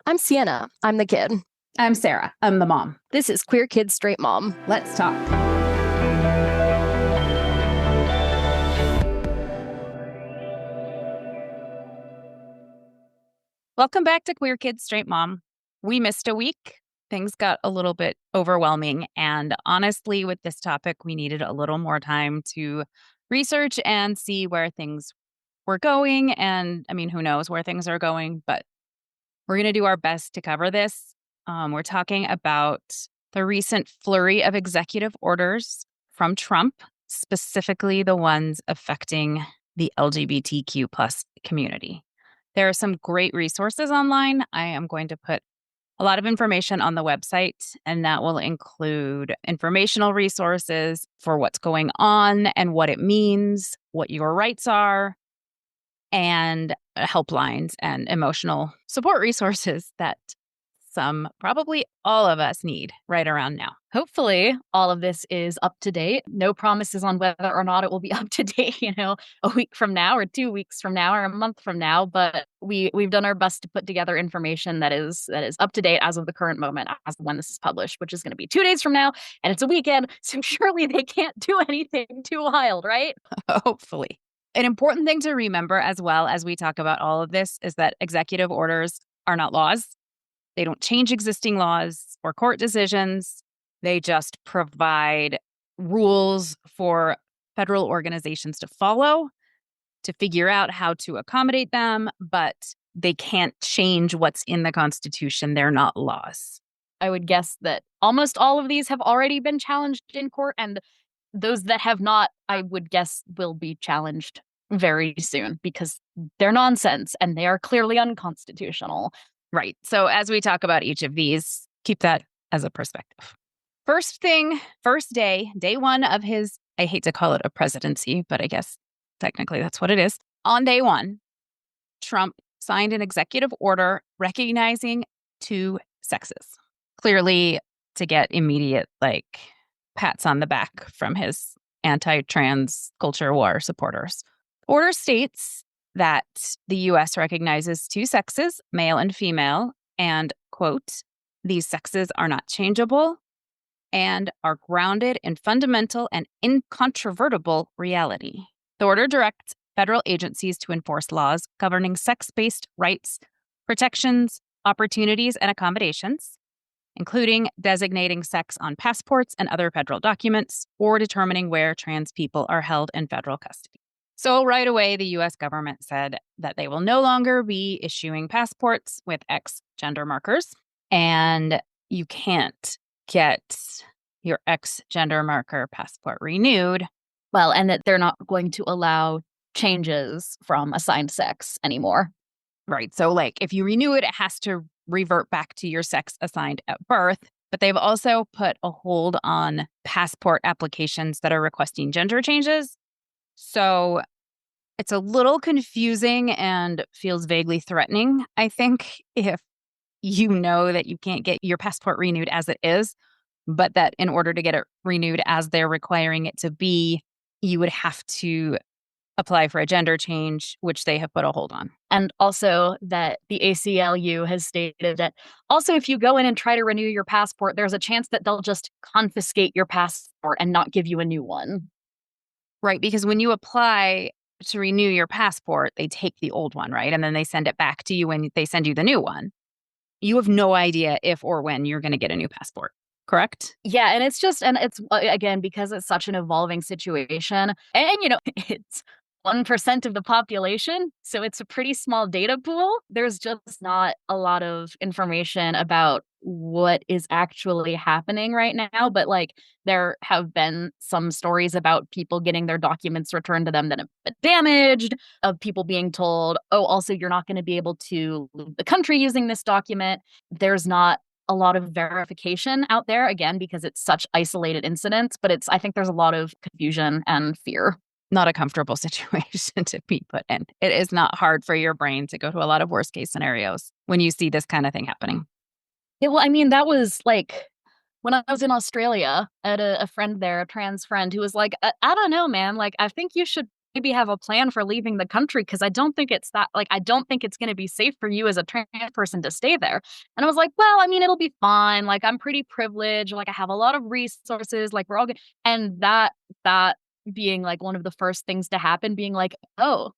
I'm Sienna. I'm the kid. I'm Sarah. I'm the mom. This is Queer Kid Straight Mom. Let's talk. Welcome back to Queer Kid Straight Mom. We missed a week. Things got a little bit overwhelming. And honestly, with this topic, we needed a little more time to research and see where things were going. And I mean, who knows where things are going, but we're going to do our best to cover this. We're talking about the recent flurry of executive orders from Trump, specifically the ones affecting the LGBTQ plus community. There are some great resources online. I am going to put a lot of information on the website, and that will include informational resources for what's going on and what it means, what your rights are, and helplines and emotional support resources that probably all of us need right around now. Hopefully, all of this is up to date. No promises on whether or not it will be up to date, a week from now or 2 weeks from now or a month from now. But we've done our best to put together information that is up to date as of the current moment, as when this is published, which is going to be 2 days from now. And it's a weekend, so surely they can't do anything too wild, right? Hopefully. An important thing to remember as well as we talk about all of this is that executive orders are not laws. They don't change existing laws or court decisions. They just provide rules for federal organizations to follow, to figure out how to accommodate them, but they can't change what's in the Constitution. They're not laws. I would guess that almost all of these have already been challenged in court, and those that have not, I would guess, will be challenged very soon because they're nonsense and they are clearly unconstitutional. Right. So as we talk about each of these, keep that as a perspective. First day one of his, I hate to call it a presidency, but I guess technically that's what it is. On day one, Trump signed an executive order recognizing two sexes, clearly to get immediate, pats on the back from his anti-trans culture war supporters. Order states that the U.S. recognizes two sexes, male and female, and, quote, these sexes are not changeable and are grounded in fundamental and incontrovertible reality. The order directs federal agencies to enforce laws governing sex-based rights, protections, opportunities, and accommodations, including designating sex on passports and other federal documents or determining where trans people are held in federal custody. So right away, the U.S. government said that they will no longer be issuing passports with X gender markers, and you can't get your X gender marker passport renewed. Well, and that they're not going to allow changes from assigned sex anymore. Right. So if you renew it, it has to revert back to your sex assigned at birth. But they've also put a hold on passport applications that are requesting gender changes. So it's a little confusing and feels vaguely threatening, I think, if you know that you can't get your passport renewed as it is, but that in order to get it renewed as they're requiring it to be, you would have to apply for a gender change, which they have put a hold on. And also that the ACLU has stated that also if you go in and try to renew your passport, there's a chance that they'll just confiscate your passport and not give you a new one. Right, because when you apply to renew your passport, they take the old one, right? And then they send it back to you when they send you the new one. You have no idea if or when you're going to get a new passport, correct? Yeah, and it's again, because it's such an evolving situation. And, it's 1% of the population, so it's a pretty small data pool. There's just not a lot of information about what is actually happening right now, but there have been some stories about people getting their documents returned to them that have been damaged, of people being told, oh, also you're not going to be able to leave the country using this document. There's not a lot of verification out there, again, because it's such isolated incidents, but I think there's a lot of confusion and fear. Not a comfortable situation to be put in. It is not hard for your brain to go to a lot of worst case scenarios when you see this kind of thing happening. Yeah, well, I mean, that was when I was in Australia, I had a friend there, a trans friend, who was like, I don't know, man. I think you should maybe have a plan for leaving the country because I don't think it's that, like, I don't think it's going to be safe for you as a trans person to stay there. And I was like, well, I mean, it'll be fine. Like, I'm pretty privileged. Like, I have a lot of resources. Like, we're all good. And that being like one of the first things to happen, being like, oh,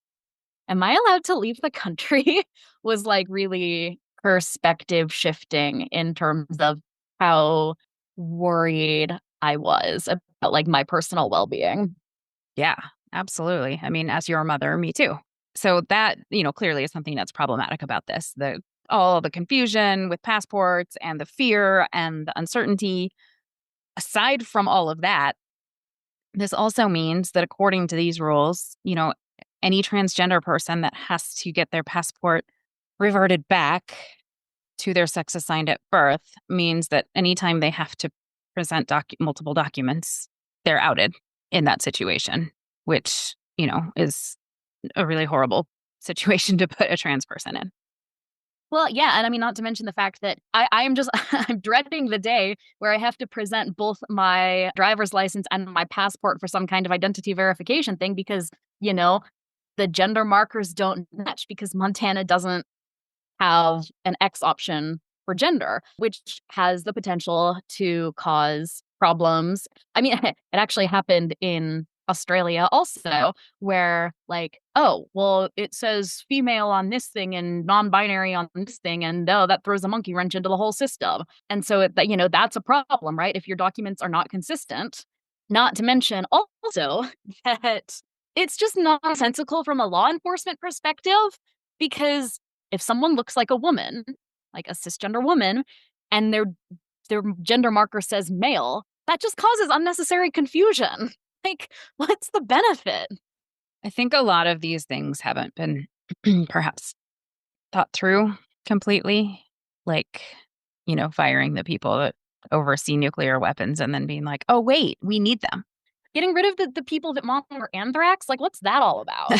am I allowed to leave the country? Was like really perspective shifting in terms of how worried I was about like my personal well-being. Yeah, absolutely. I mean, as your mother, me too. So that, clearly is something that's problematic about this. All the confusion with passports and the fear and the uncertainty. Aside from all of that, this also means that according to these rules, any transgender person that has to get their passport reverted back to their sex assigned at birth means that anytime they have to present multiple documents, they're outed in that situation, which, is a really horrible situation to put a trans person in. Well, yeah. And I mean, not to mention the fact that I'm just, I'm dreading the day where I have to present both my driver's license and my passport for some kind of identity verification thing because, the gender markers don't match because Montana doesn't have an X option for gender, which has the potential to cause problems. I mean, it actually happened in Australia also, where like, oh, well, it says female on this thing and non-binary on this thing, and oh, that throws a monkey wrench into the whole system. And so, that's a problem, right? If your documents are not consistent. Not to mention also that it's just nonsensical from a law enforcement perspective because if someone looks like a woman, like a cisgender woman, and their gender marker says male, that just causes unnecessary confusion. Like, what's the benefit? I think a lot of these things haven't been perhaps thought through completely. Like, firing the people that oversee nuclear weapons and then being like, oh, wait, we need them. Getting rid of the people that monitor anthrax? Like, what's that all about?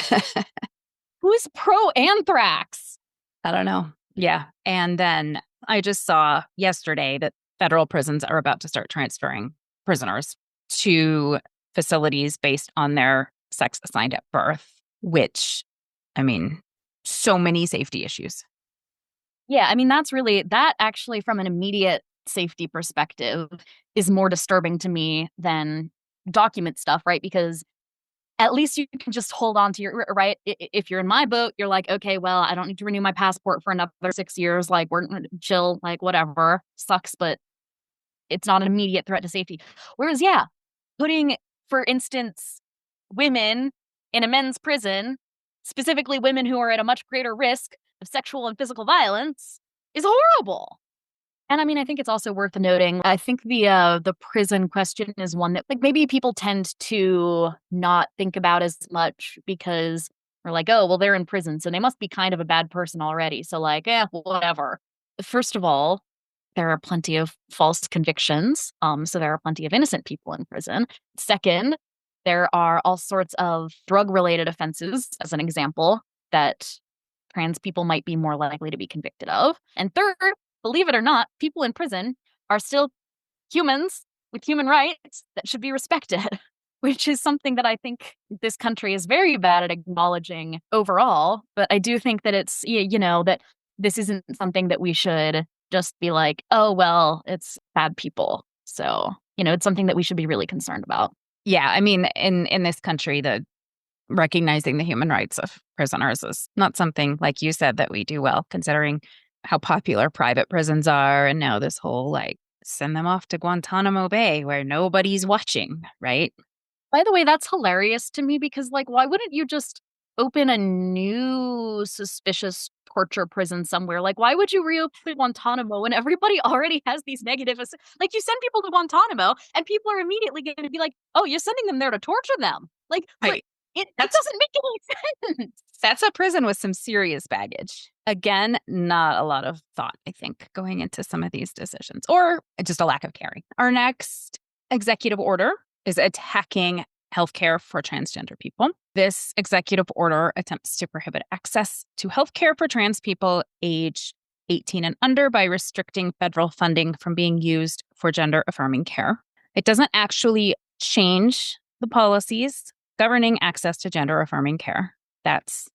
Who's pro-anthrax? I don't know. Yeah. And then I just saw yesterday that federal prisons are about to start transferring prisoners to facilities based on their sex assigned at birth, which, I mean, so many safety issues. Yeah, I mean, that actually from an immediate safety perspective is more disturbing to me than document stuff, right? Because at least you can just hold on to your right. If you're in my boat, you're like, okay, well, I don't need to renew my passport for another 6 years. Like, we're chill, like, whatever. Sucks, but it's not an immediate threat to safety. Whereas, yeah, putting, for instance, women in a men's prison, specifically women who are at a much greater risk of sexual and physical violence, is horrible. And I mean, I think it's also worth noting, I think the prison question is one that like maybe people tend to not think about as much because we're like, oh, well, they're in prison, so they must be kind of a bad person already. So like, whatever. First of all, there are plenty of false convictions. So there are plenty of innocent people in prison. Second, there are all sorts of drug-related offenses, as an example, that trans people might be more likely to be convicted of. And third, believe it or not, people in prison are still humans with human rights that should be respected, which is something that I think this country is very bad at acknowledging overall. But I do think that it's, that this isn't something that we should just be like, oh, well, it's bad people. So, it's something that we should be really concerned about. Yeah, I mean, in this country, the recognizing the human rights of prisoners is not something, like you said, that we do well, considering how popular private prisons are. And now this whole, like, send them off to Guantanamo Bay where nobody's watching, right? By the way, that's hilarious to me because, like, why wouldn't you just open a new suspicious torture prison somewhere? Like, why would you reopen Guantanamo when everybody already has these negative... Like, you send people to Guantanamo and people are immediately going to be like, oh, you're sending them there to torture them. Like, Right. it doesn't make any sense. That's a prison with some serious baggage. Again, not a lot of thought, I think, going into some of these decisions, or just a lack of caring. Our next executive order is attacking healthcare for transgender people. This executive order attempts to prohibit access to healthcare for trans people age 18 and under by restricting federal funding from being used for gender-affirming care. It doesn't actually change the policies governing access to gender affirming care. That's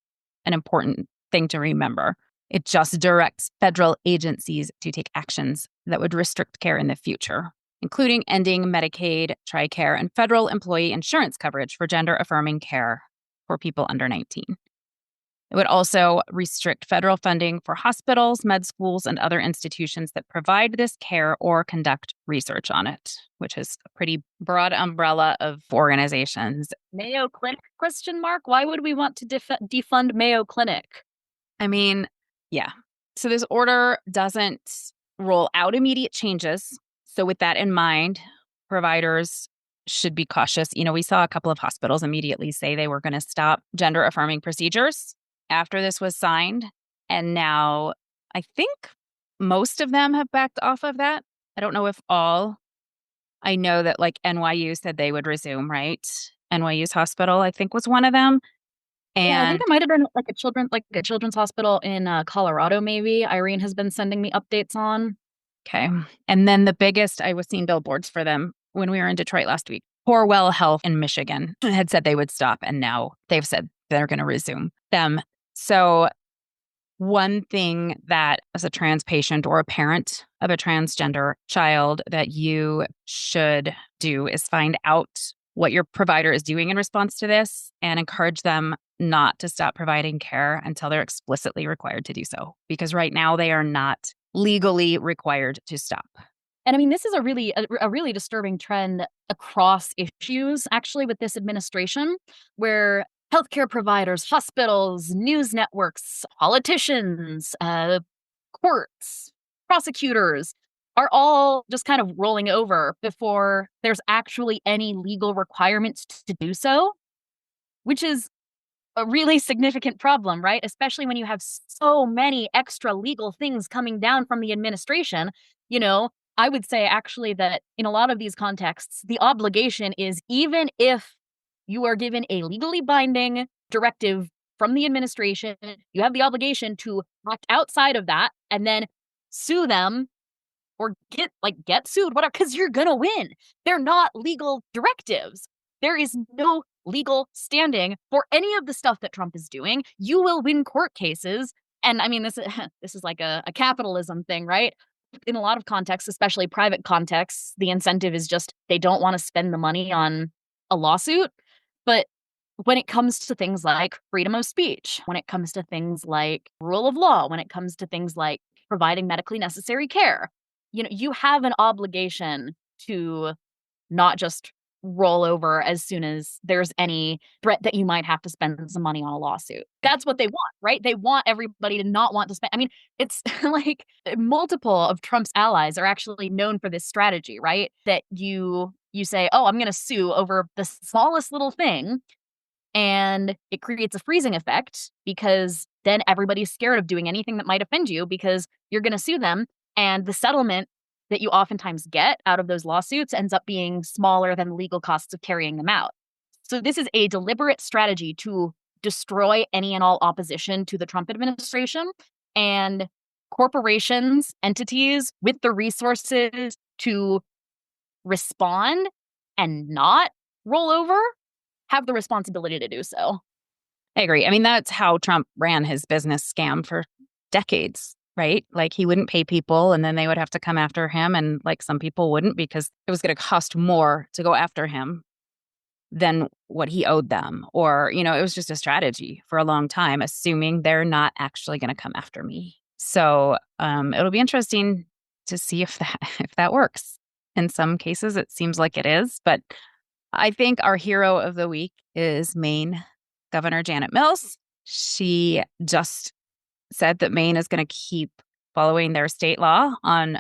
an important thing to remember. It just directs federal agencies to take actions that would restrict care in the future, including ending Medicaid, TRICARE, and federal employee insurance coverage for gender affirming care for people under 19. It would also restrict federal funding for hospitals, med schools, and other institutions that provide this care or conduct research on it, which is a pretty broad umbrella of organizations. Mayo Clinic, question mark? Why would we want to defund Mayo Clinic? I mean, yeah. So this order doesn't roll out immediate changes. So with that in mind, providers should be cautious. We saw a couple of hospitals immediately say they were going to stop gender affirming procedures after this was signed. And now I think most of them have backed off of that. I don't know if all. I know that NYU said they would resume, right? NYU's hospital, I think, was one of them. And yeah, I think it might have been a children's hospital in Colorado, maybe. Irene has been sending me updates on. Okay. And then the biggest, I was seeing billboards for them when we were in Detroit last week. Corewell Health in Michigan had said they would stop, and now they've said they're going to resume them. So one thing that as a trans patient or a parent of a transgender child that you should do is find out what your provider is doing in response to this and encourage them not to stop providing care until they're explicitly required to do so. Because right now they are not legally required to stop. And I mean, this is a really disturbing trend across issues, actually, with this administration, where healthcare providers, hospitals, news networks, politicians, courts, prosecutors are all just kind of rolling over before there's actually any legal requirements to do so, which is a really significant problem, right? Especially when you have so many extra legal things coming down from the administration. I would say actually that in a lot of these contexts, the obligation is, even if you are given a legally binding directive from the administration, you have the obligation to act outside of that and then sue them or get sued, whatever, because you're gonna win. They're not legal directives. There is no legal standing for any of the stuff that Trump is doing. You will win court cases. And I mean, this is like a capitalism thing, right? In a lot of contexts, especially private contexts, the incentive is just they don't want to spend the money on a lawsuit. But when it comes to things like freedom of speech, when it comes to things like rule of law, when it comes to things like providing medically necessary care, you have an obligation to not just roll over as soon as there's any threat that you might have to spend some money on a lawsuit. That's what they want, right? They want everybody to not want to spend. I mean, it's like multiple of Trump's allies are actually known for this strategy, right? That you say, oh, I'm going to sue over the smallest little thing. And it creates a freezing effect because then everybody's scared of doing anything that might offend you because you're going to sue them. And the settlement that you oftentimes get out of those lawsuits ends up being smaller than the legal costs of carrying them out. So this is a deliberate strategy to destroy any and all opposition to the Trump administration. And corporations, entities with the resources to respond and not roll over have the responsibility to do so. I agree. I mean, that's how Trump ran his business scam for decades, right? He wouldn't pay people and then they would have to come after him. And some people wouldn't because it was going to cost more to go after him than what he owed them. Or, it was just a strategy for a long time, assuming they're not actually going to come after me. So it'll be interesting to see if that works. In some cases, it seems like it is. But I think our hero of the week is Maine Governor Janet Mills. She just said that Maine is going to keep following their state law on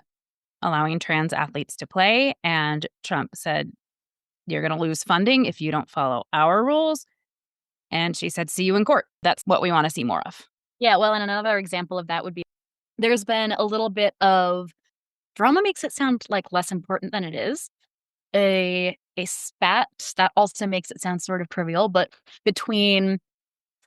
allowing trans athletes to play. And Trump said, you're going to lose funding if you don't follow our rules. And she said, see you in court. That's what we want to see more of. Yeah, well, and another example of that would be there's been a little bit of drama makes it sound like less important than it is. A spat that also makes it sound sort of trivial, but between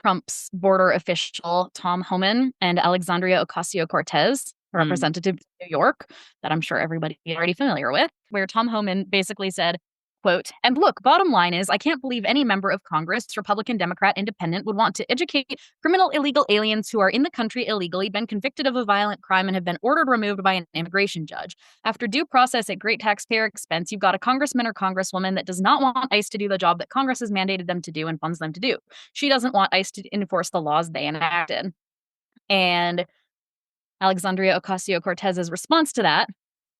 Trump's border official, Tom Homan, and Alexandria Ocasio-Cortez, representative of New York, that I'm sure everybody is already familiar with, where Tom Homan basically said, quote, "And look, bottom line is, I can't believe any member of Congress, Republican, Democrat, Independent, would want to educate criminal illegal aliens who are in the country illegally, been convicted of a violent crime, and have been ordered removed by an immigration judge. After due process at great taxpayer expense, you've got a congressman or congresswoman that does not want ICE to do the job that Congress has mandated them to do and funds them to do. She doesn't want ICE to enforce the laws they enacted." And Alexandria Ocasio-Cortez's response to that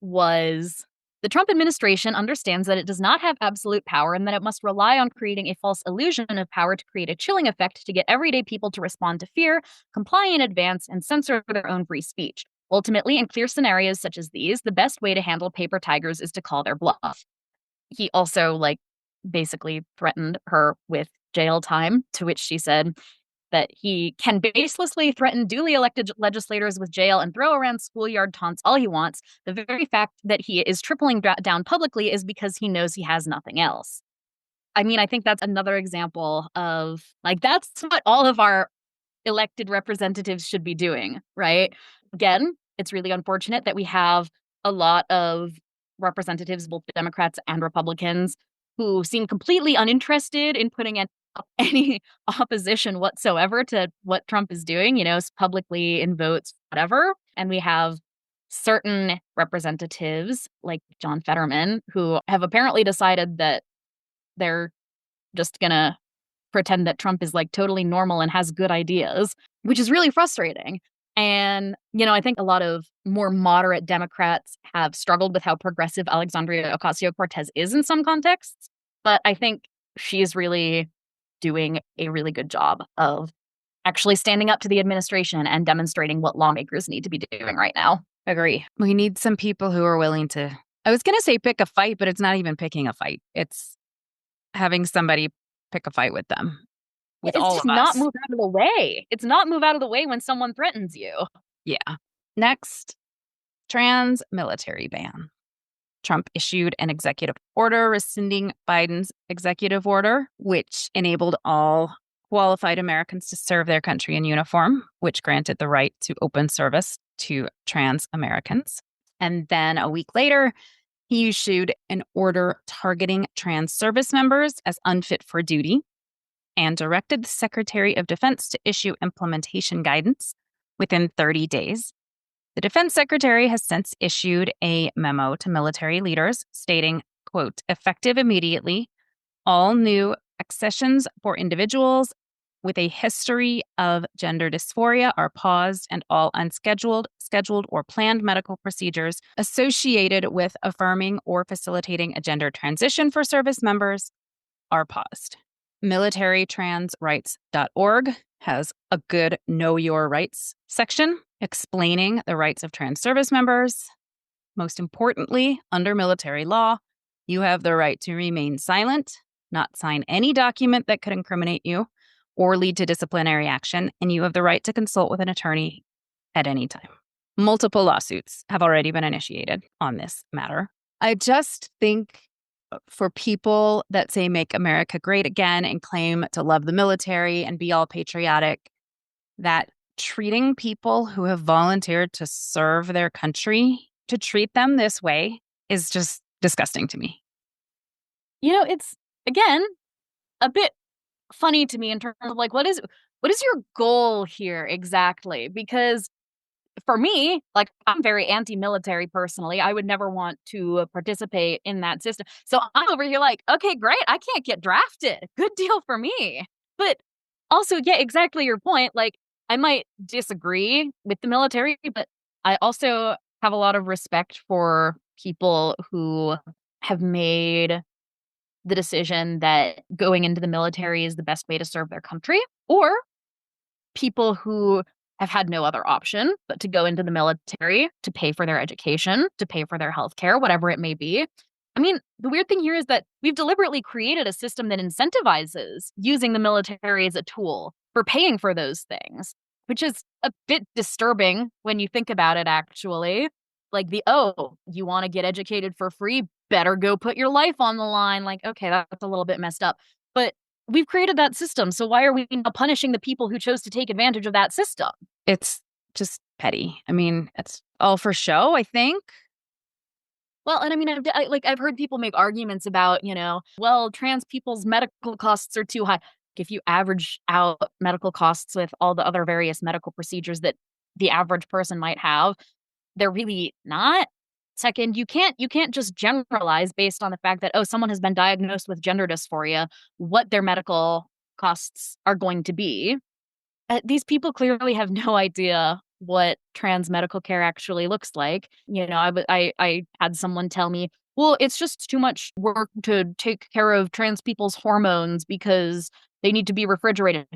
was, "The Trump administration understands that it does not have absolute power and that it must rely on creating a false illusion of power to create a chilling effect to get everyday people to respond to fear, comply in advance, and censor their own free speech. Ultimately, in clear scenarios such as these, the best way to handle paper tigers is to call their bluff." He also, basically threatened her with jail time, to which she said that he can baselessly threaten duly elected legislators with jail and throw around schoolyard taunts all he wants. The very fact that he is tripling down publicly is because he knows he has nothing else. I mean, I think that's another example of, that's what all of our elected representatives should be doing, right? Again, it's really unfortunate that we have a lot of representatives, both Democrats and Republicans, who seem completely uninterested in putting up any opposition whatsoever to what Trump is doing, publicly in votes, whatever. And we have certain representatives like John Fetterman who have apparently decided that they're just gonna pretend that Trump is totally normal and has good ideas, which is really frustrating. And, I think a lot of more moderate Democrats have struggled with how progressive Alexandria Ocasio-Cortez is in some contexts. But I think she's really doing a really good job of actually standing up to the administration and demonstrating what lawmakers need to be doing right now. Agree. We need some people who are willing to, I was going to say pick a fight, but it's not even picking a fight. It's having somebody pick a fight with them. With all just of us. not move out of the way. It's not move out of the way when someone threatens you. Yeah. Next, trans military ban. Trump issued an executive order rescinding Biden's executive order, which enabled all qualified Americans to serve their country in uniform, which granted the right to open service to trans Americans. And then a week later, he issued an order targeting trans service members as unfit for duty and directed the Secretary of Defense to issue implementation guidance within 30 days. The Defense Secretary has since issued a memo to military leaders stating, quote, "Effective immediately, all new accessions for individuals with a history of gender dysphoria are paused, and all unscheduled, scheduled, or planned medical procedures associated with affirming or facilitating a gender transition for service members are paused." MilitaryTransRights.org has a good Know Your Rights section explaining the rights of trans service members. Most importantly, under military law, you have the right to remain silent, not sign any document that could incriminate you or lead to disciplinary action, and you have the right to consult with an attorney at any time. Multiple lawsuits have already been initiated on this matter. I just think for people that say make America great again and claim to love the military and be all patriotic, that treating people who have volunteered to serve their country, to treat them this way is just disgusting to me. It's, again, a bit funny to me in terms of what is your goal here exactly? Because for me, I'm very anti-military personally. I would never want to participate in that system. So I'm over here okay, great. I can't get drafted. Good deal for me. But also, yeah, exactly your point. I might disagree with the military, but I also have a lot of respect for people who have made the decision that going into the military is the best way to serve their country, or people who have had no other option but to go into the military to pay for their education, to pay for their healthcare, whatever it may be. I mean, the weird thing here is that we've deliberately created a system that incentivizes using the military as a tool for paying for those things, which is a bit disturbing when you think about it, actually. You want to get educated for free, better go put your life on the line. Okay, that's a little bit messed up. But we've created that system, so why are we not punishing the people who chose to take advantage of that system? It's just petty. I mean, it's all for show, I think. Well, and I mean, I've heard people make arguments about, well, trans people's medical costs are too high. If you average out medical costs with all the other various medical procedures that the average person might have, they're really not. Second, you can't just generalize based on the fact that, oh, someone has been diagnosed with gender dysphoria, what their medical costs are going to be. These people clearly have no idea what trans medical care actually looks like. I had someone tell me, well, it's just too much work to take care of trans people's hormones because they need to be refrigerated.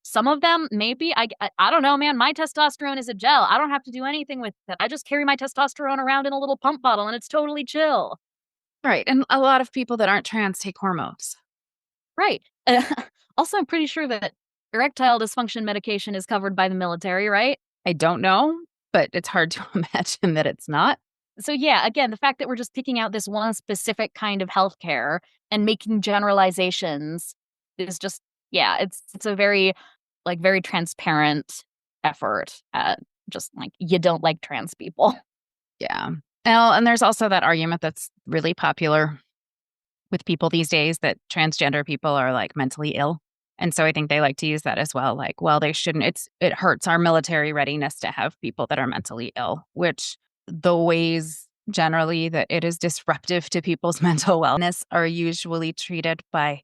Some of them, maybe. I don't know, man. My testosterone is a gel. I don't have to do anything with it. I just carry my testosterone around in a little pump bottle and it's totally chill. Right. And a lot of people that aren't trans take hormones. Right. Also, I'm pretty sure that erectile dysfunction medication is covered by the military, right? I don't know, but it's hard to imagine that it's not. So yeah, again, the fact that we're just picking out this one specific kind of healthcare and making generalizations is just, yeah, it's a very very transparent effort at just like, you don't like trans people. Yeah. Well, and there's also that argument that's really popular with people these days that transgender people are like mentally ill. And so I think they like to use that as well. Like, well, they shouldn't, it hurts our military readiness to have people that are mentally ill, which the ways generally that it is disruptive to people's mental wellness are usually treated by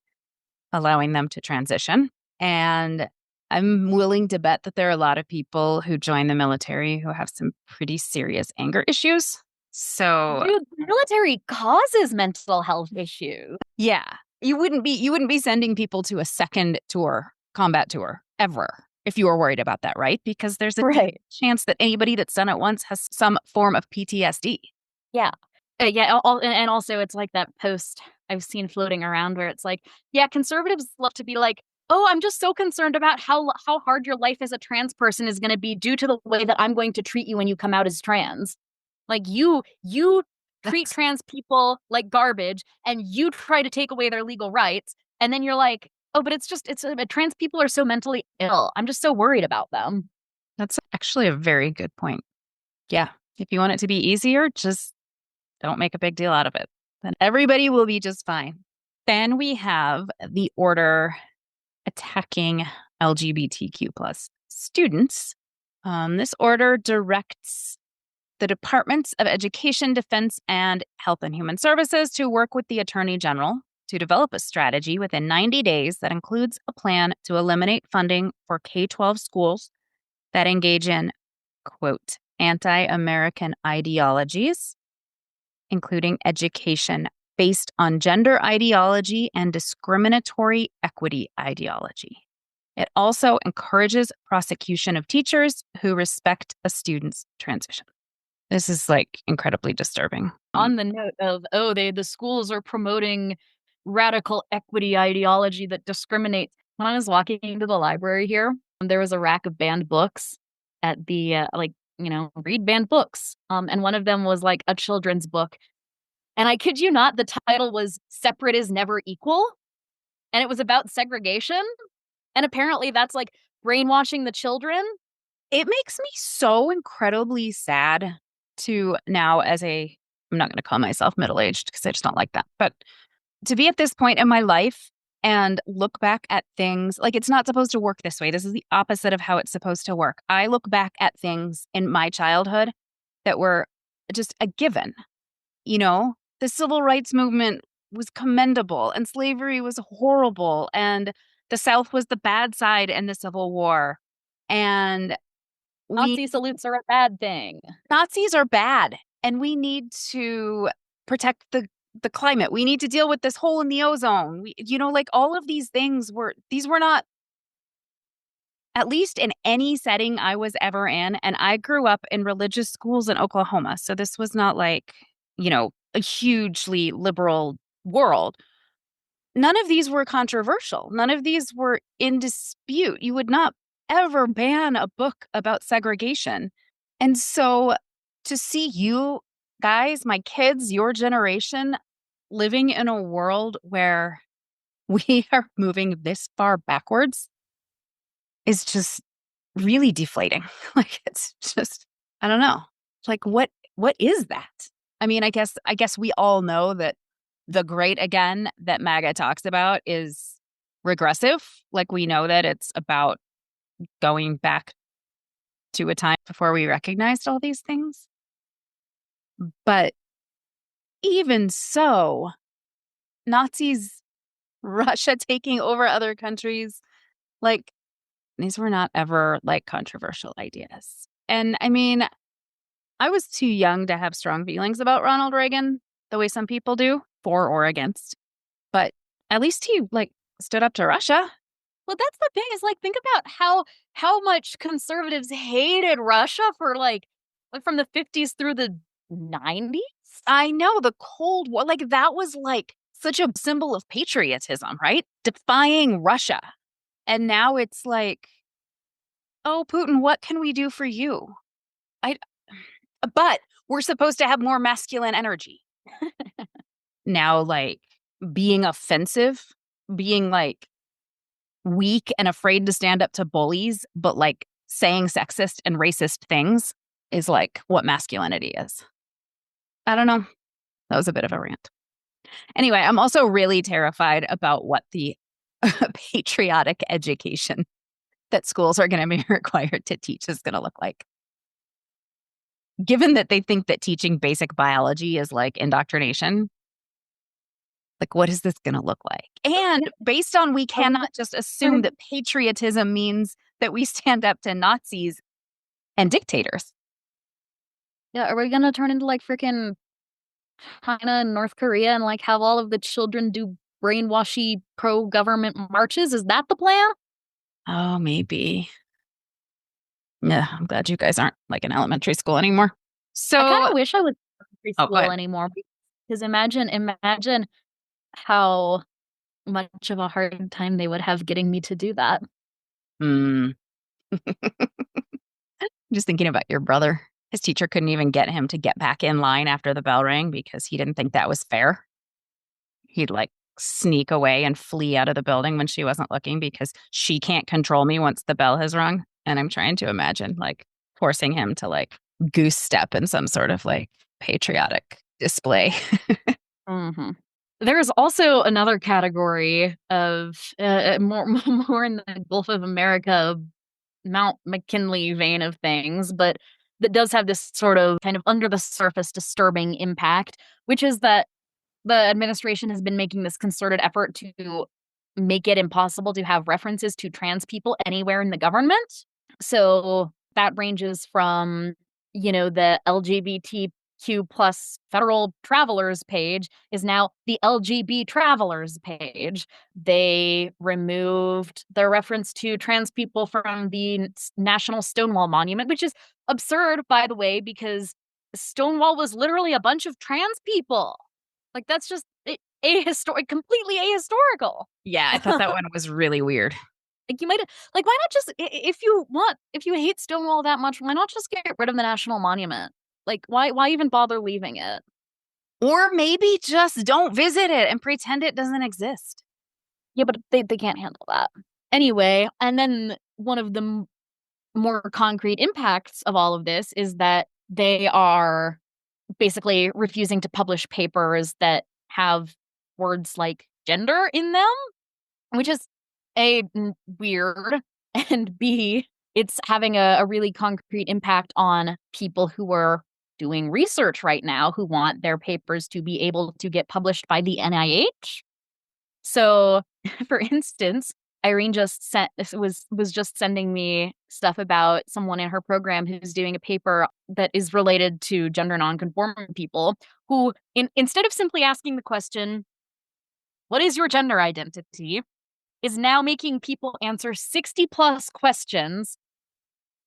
allowing them to transition. And I'm willing to bet that there are a lot of people who join the military who have some pretty serious anger issues. So Dude, the military causes mental health issues. yeah, you wouldn't be sending people to a second tour, combat tour, ever, if you were worried about that, right? Because there's a Right. chance that anybody that's done it once has some form of PTSD. Yeah. And also it's like that post I've seen floating around where it's like, yeah, conservatives love to be like, oh, I'm just so concerned about how hard your life as a trans person is going to be due to the way that I'm going to treat you when you come out as trans. Like you treat trans people like garbage and you try to take away their legal rights. And then you're like, oh, but trans people are so mentally ill. I'm just so worried about them. That's actually a very good point. Yeah. If you want it to be easier, just don't make a big deal out of it. Then everybody will be just fine. Then we have the order attacking LGBTQ plus students. This order directs the Departments of Education, Defense, and Health and Human Services to work with the Attorney General to develop a strategy within 90 days that includes a plan to eliminate funding for K-12 schools that engage in, quote, anti-American ideologies, including education based on gender ideology and discriminatory equity ideology. It also encourages prosecution of teachers who respect a student's transition. This is like incredibly disturbing. On the note of, the schools are promoting radical equity ideology that discriminates. When I was walking into the library here, there was a rack of banned books at the, read banned books. And one of them was like a children's book. And I kid you not, the title was Separate is Never Equal. And it was about segregation. And apparently that's like brainwashing the children. It makes me so incredibly sad to now I'm not going to call myself middle-aged because I just don't like that, but to be at this point in my life and look back at things like it's not supposed to work this way. This is the opposite of how it's supposed to work. I look back at things in my childhood that were just a given. The civil rights movement was commendable and slavery was horrible and the South was the bad side in the Civil War. And Nazi salutes are a bad thing. Nazis are bad. And we need to protect the climate. We need to deal with this hole in the ozone. All of these things were not, at least in any setting I was ever in. And I grew up in religious schools in Oklahoma. So this was not like, a hugely liberal world. None of these were controversial. None of these were in dispute. You would not ever ban a book about segregation. And so to see you guys, my kids, your generation, living in a world where we are moving this far backwards is just really deflating. Like, it's just, I don't know. Like, what is that? I mean, I guess we all know that the great again that MAGA talks about is regressive. Like we know that it's about going back to a time before we recognized all these things. But even so, Nazis, Russia taking over other countries, like these were not ever like controversial ideas. And I mean, I was too young to have strong feelings about Ronald Reagan the way some people do, for or against. But at least he like stood up to Russia. Well, that's the thing is like think about how much conservatives hated Russia for like from the 50s through the 90s. I know the Cold War, like that was like such a symbol of patriotism, right? Defying Russia. And now it's like, oh, Putin, what can we do for you? I, but we're supposed to have more masculine energy. Now, like being offensive, being like weak and afraid to stand up to bullies, but like saying sexist and racist things is like what masculinity is. I don't know. That was a bit of a rant. Anyway, I'm also really terrified about what the patriotic education that schools are going to be required to teach is going to look like. Given that they think that teaching basic biology is like indoctrination, like what is this going to look like? And based on we cannot just assume that patriotism means that we stand up to Nazis and dictators. Yeah, are we gonna turn into like freaking China and North Korea and like have all of the children do brainwashy pro-government marches? Is that the plan? Oh, maybe. Yeah, I'm glad you guys aren't like in elementary school anymore. So I kind of wish I was in Oh, go preschool ahead. anymore because imagine how much of a hard time they would have getting me to do that. Mm. Just thinking about your brother. His teacher couldn't even get him to get back in line after the bell rang because he didn't think that was fair. He'd like sneak away and flee out of the building when she wasn't looking because she can't control me once the bell has rung. And I'm trying to imagine like forcing him to like goose step in some sort of like patriotic display. Mm-hmm. There's also another category of more more in the Gulf of America, Mount McKinley vein of things, but that does have this sort of kind of under the surface disturbing impact, which is that the administration has been making this concerted effort to make it impossible to have references to trans people anywhere in the government. So that ranges from, the LGBTQ plus federal travelers page is now the LGB travelers page. They removed the reference to trans people from the National Stonewall Monument, which is absurd, by the way, because Stonewall was literally a bunch of trans people. Like that's just completely ahistorical. Yeah, I thought that one was really weird. Like you might like why not just if you hate Stonewall that much, why not just get rid of the national monument? Like why even bother leaving it? Or maybe just don't visit it and pretend it doesn't exist. Yeah, but they can't handle that. Anyway, and then one of the more concrete impacts of all of this is that they are basically refusing to publish papers that have words like gender in them, which is A, weird, and B, it's having a really concrete impact on people who are doing research right now who want their papers to be able to get published by the NIH. So, for instance, Irene was just sending me stuff about someone in her program who's doing a paper that is related to gender nonconforming people who instead of simply asking the question, what is your gender identity, is now making people answer 60 plus questions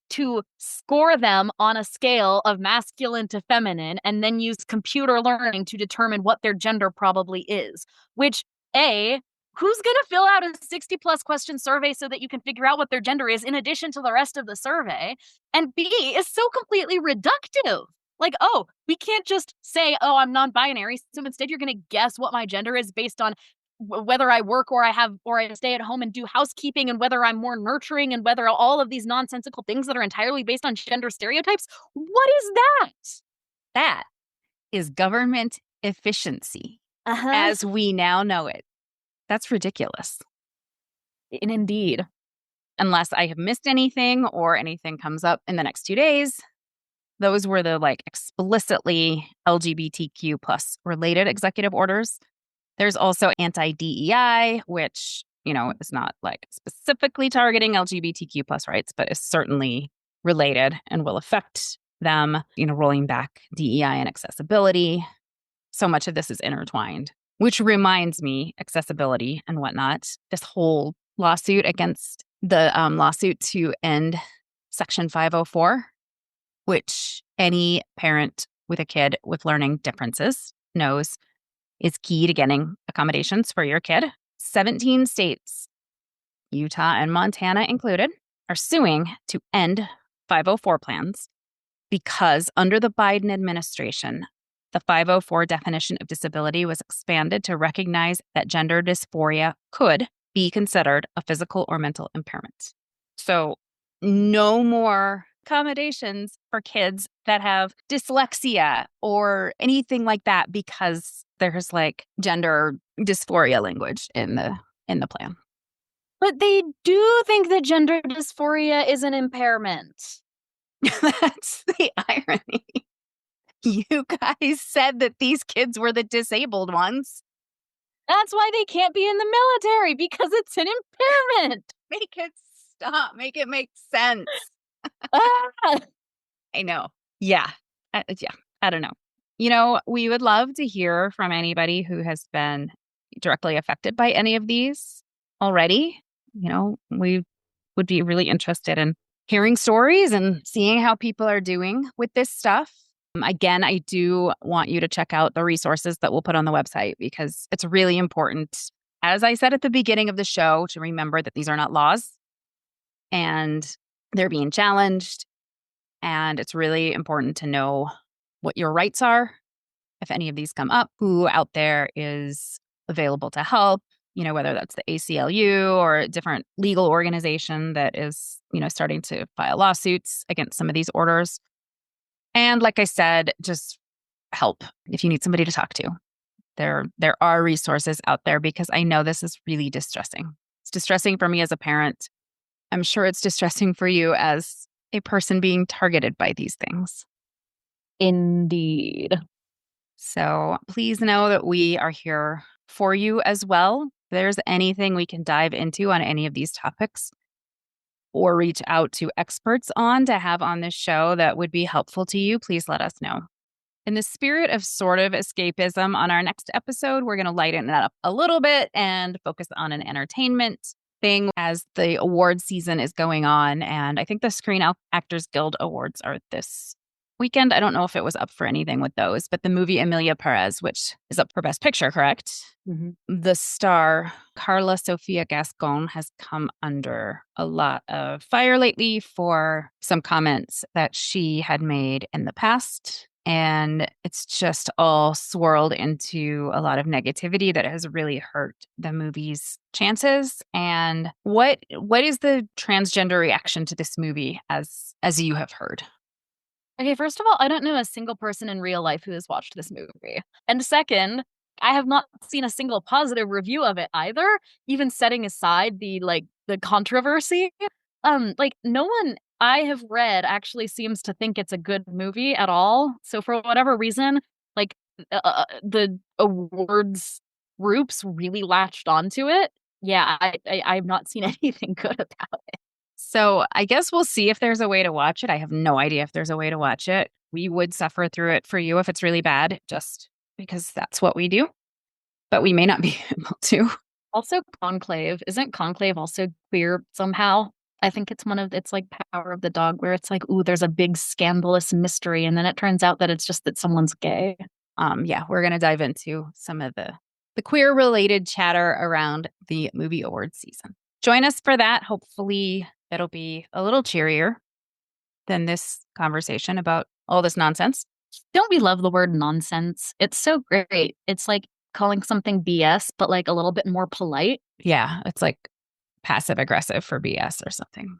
to score them on a scale of masculine to feminine and then use computer learning to determine what their gender probably is, which A, who's going to fill out a 60 plus question survey so that you can figure out what their gender is in addition to the rest of the survey? And B, is so completely reductive. Like, oh, we can't just say, oh, I'm non-binary. So instead you're going to guess what my gender is based on whether I work or I stay at home and do housekeeping and whether I'm more nurturing and whether all of these nonsensical things that are entirely based on gender stereotypes. What is that? is government efficiency Uh-huh. as we now know it. That's ridiculous. And indeed. Unless I have missed anything or anything comes up in the next 2 days. Those were the like explicitly LGBTQ plus related executive orders. There's also anti-DEI, which, is not like specifically targeting LGBTQ plus rights, but is certainly related and will affect them, rolling back DEI and accessibility. So much of this is intertwined, which reminds me, accessibility and whatnot, this whole lawsuit against the lawsuit to end Section 504, which any parent with a kid with learning differences knows is key to getting accommodations for your kid. 17 states, Utah and Montana included, are suing to end 504 plans because under the Biden administration, the 504 definition of disability was expanded to recognize that gender dysphoria could be considered a physical or mental impairment. So no more accommodations for kids that have dyslexia or anything like that because there's like gender dysphoria language in the plan. But they do think that gender dysphoria is an impairment. That's the irony. You guys said that these kids were the disabled ones. That's why they can't be in the military, because it's an impairment. Make it stop. Make it make sense. Ah! I know. Yeah. I don't know. We would love to hear from anybody who has been directly affected by any of these already. We would be really interested in hearing stories and seeing how people are doing with this stuff. Again, I do want you to check out the resources that we'll put on the website because it's really important, as I said at the beginning of the show, to remember that these are not laws and they're being challenged. And it's really important to know what your rights are if any of these come up, who out there is available to help, whether that's the ACLU or a different legal organization that is, starting to file lawsuits against some of these orders. And like I said, just help if you need somebody to talk to. There are resources out there because I know this is really distressing. It's distressing for me as a parent. I'm sure it's distressing for you as a person being targeted by these things. Indeed. So please know that we are here for you as well. If there's anything we can dive into on any of these topics or reach out to experts on to have on this show that would be helpful to you, please let us know. In the spirit of sort of escapism, on our next episode, we're going to lighten it up a little bit and focus on an entertainment thing as the award season is going on. And I think the Screen Actors Guild Awards are this weekend. I don't know if it was up for anything with those, but the movie Emilia Perez, which is up for Best Picture, correct? Mm-hmm. The star, Carla Sofia Gascon, has come under a lot of fire lately for some comments that she had made in the past. And it's just all swirled into a lot of negativity that has really hurt the movie's chances. And what is the transgender reaction to this movie as you have heard? Okay, first of all, I don't know a single person in real life who has watched this movie. And second, I have not seen a single positive review of it either, even setting aside the controversy. No one I have read actually seems to think it's a good movie at all. So for whatever reason, the awards groups really latched onto it. Yeah, I've not seen anything good about it. So I guess we'll see if there's a way to watch it. I have no idea if there's a way to watch it. We would suffer through it for you if it's really bad, just because that's what we do. But we may not be able to. Also, Conclave. Isn't Conclave also queer somehow? I think it's like Power of the Dog, where it's like, ooh, there's a big scandalous mystery. And then it turns out that it's just that someone's gay. Yeah, we're going to dive into some of the queer-related chatter around the movie awards season. Join us for that. Hopefully, it'll be a little cheerier than this conversation about all this nonsense. Don't we love the word nonsense? It's so great. It's like calling something BS, but like a little bit more polite. Yeah, it's like passive aggressive for BS or something.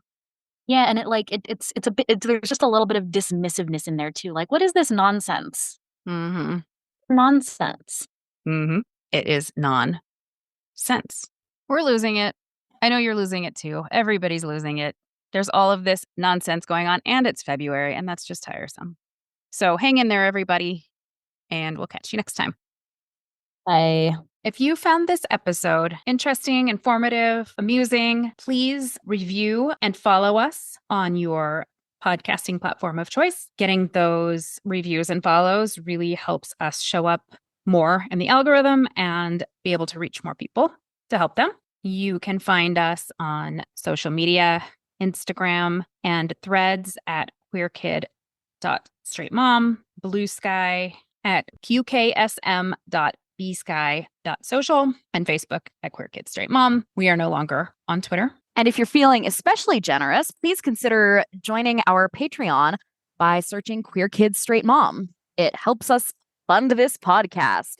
Yeah, and it's a bit. There's just a little bit of dismissiveness in there too. Like, what is this nonsense? Mm-hmm. Nonsense. Mm-hmm. It is nonsense. We're losing it. I know you're losing it too. Everybody's losing it. There's all of this nonsense going on, and it's February, and that's just tiresome. So hang in there, everybody, and we'll catch you next time. Bye. If you found this episode interesting, informative, amusing, please review and follow us on your podcasting platform of choice. Getting those reviews and follows really helps us show up more in the algorithm and be able to reach more people to help them. You can find us on social media, Instagram, and Threads at queerkid.straightmom, Blue Sky at qksm.bsky.social, and Facebook at Queer Kid Straight Mom. We are no longer on Twitter. And if you're feeling especially generous, please consider joining our Patreon by searching Queer Kids Straight Mom. It helps us fund this podcast.